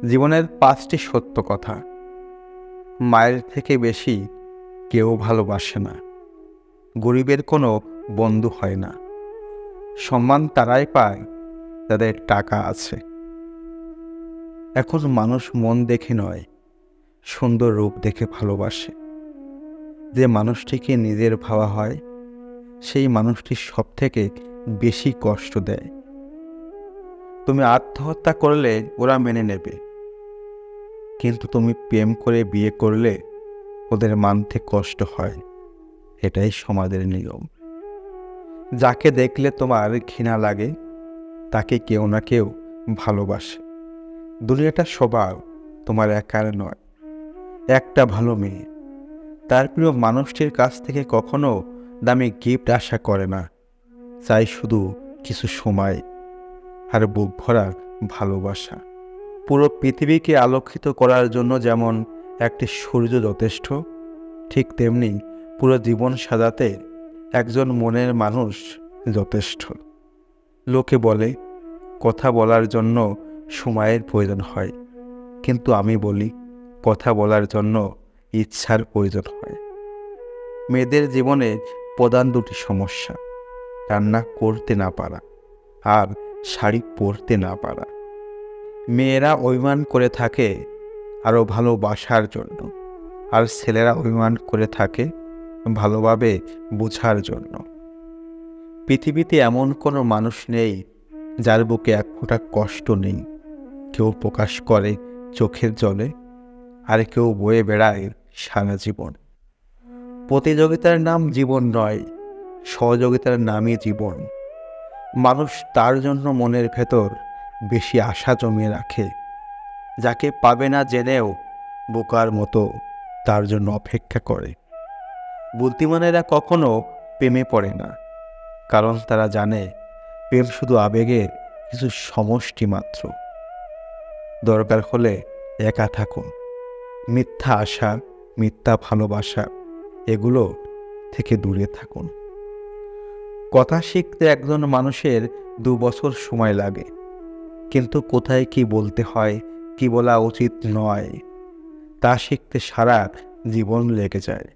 জীবনের 5টি সত্য কথা। মায়ের থেকে বেশি কেউ ভালোবাসে না। গরিবের কোনো বন্ধু হয় না। সম্মান তারাই পায় যাদের টাকা আছে। এখন মানুষ মন দেখে নয়, সুন্দর রূপ দেখে ভালোবাসে। যে মানুষটিকে নিজের ভাবা হয়, সেই মানুষটি সবথেকে বেশি কষ্ট দেয়। তুমি আত্মহত্যা করলে ওরা মেনে নেবে, কিন্তু তুমি প্রেম করে বিয়ে করলে ওদের মানতে কষ্ট হয়। এটাই সমাজের নিয়ম। যাকে দেখলে তোমার ঘৃণা লাগে, তাকে কেউ না কেউ ভালোবাসে। দুনিয়াটা স্বভাব, তোমার একার নয়। একটা ভালো মেয়ে তার প্রিয় মানুষটির কাছ থেকে কখনো দামি গিফট আশা করে না, চাই শুধু কিছু সময় আর বুক ভরা ভালোবাসা। পুরো পৃথিবীকে আলোকিত করার জন্য যেমন একটি সূর্য যথেষ্ট, ঠিক তেমনি পুরো জীবন সাজাতে একজন মনের মানুষ যথেষ্ট। লোকে বলে কথা বলার জন্য সময়ের প্রয়োজন হয়, কিন্তু আমি বলি কথা বলার জন্য ইচ্ছার প্রয়োজন হয়। মেয়েদের জীবনে প্রধান দুটি সমস্যা: রান্না করতে না পারা আর শাড়ি পরতে না পারা। মেয়েরা অভিমান করে থাকে আরও ভালোবাসার জন্য, আর ছেলেরা অভিমান করে থাকে ভালোভাবে বোঝার জন্য। পৃথিবীতে এমন কোনো মানুষ নেই যার বুকে এক ফোঁটা কষ্ট নেই। কেউ প্রকাশ করে চোখের জলে, আর কেউ বয়ে বেড়ায় সারা জীবন। প্রতিযোগিতার নাম জীবন নয়, সহযোগিতার নামই জীবন। মানুষ তার জন্য মনের ভেতর বেশি আশা জমিয়ে রাখে, যাকে পাবে না জেনেও বোকার মতো তার জন্য অপেক্ষা করে। বুদ্ধিমানেরা কখনো প্রেমে পড়ে না, কারণ তারা জানে প্রেম শুধু আবেগের কিছু সমষ্টি মাত্র। দরকার হলে একা থাকুন। মিথ্যা আশা, মিথ্যা ভালোবাসা, এগুলো থেকে দূরে থাকুন। কথা শিখতে একজন মানুষের 2 বছর সময় লাগে, কিন্তু কোথায় কি বলতে হয়, কি বলা উচিত নয়, তা শিখতে সারা জীবন লেগে যায়।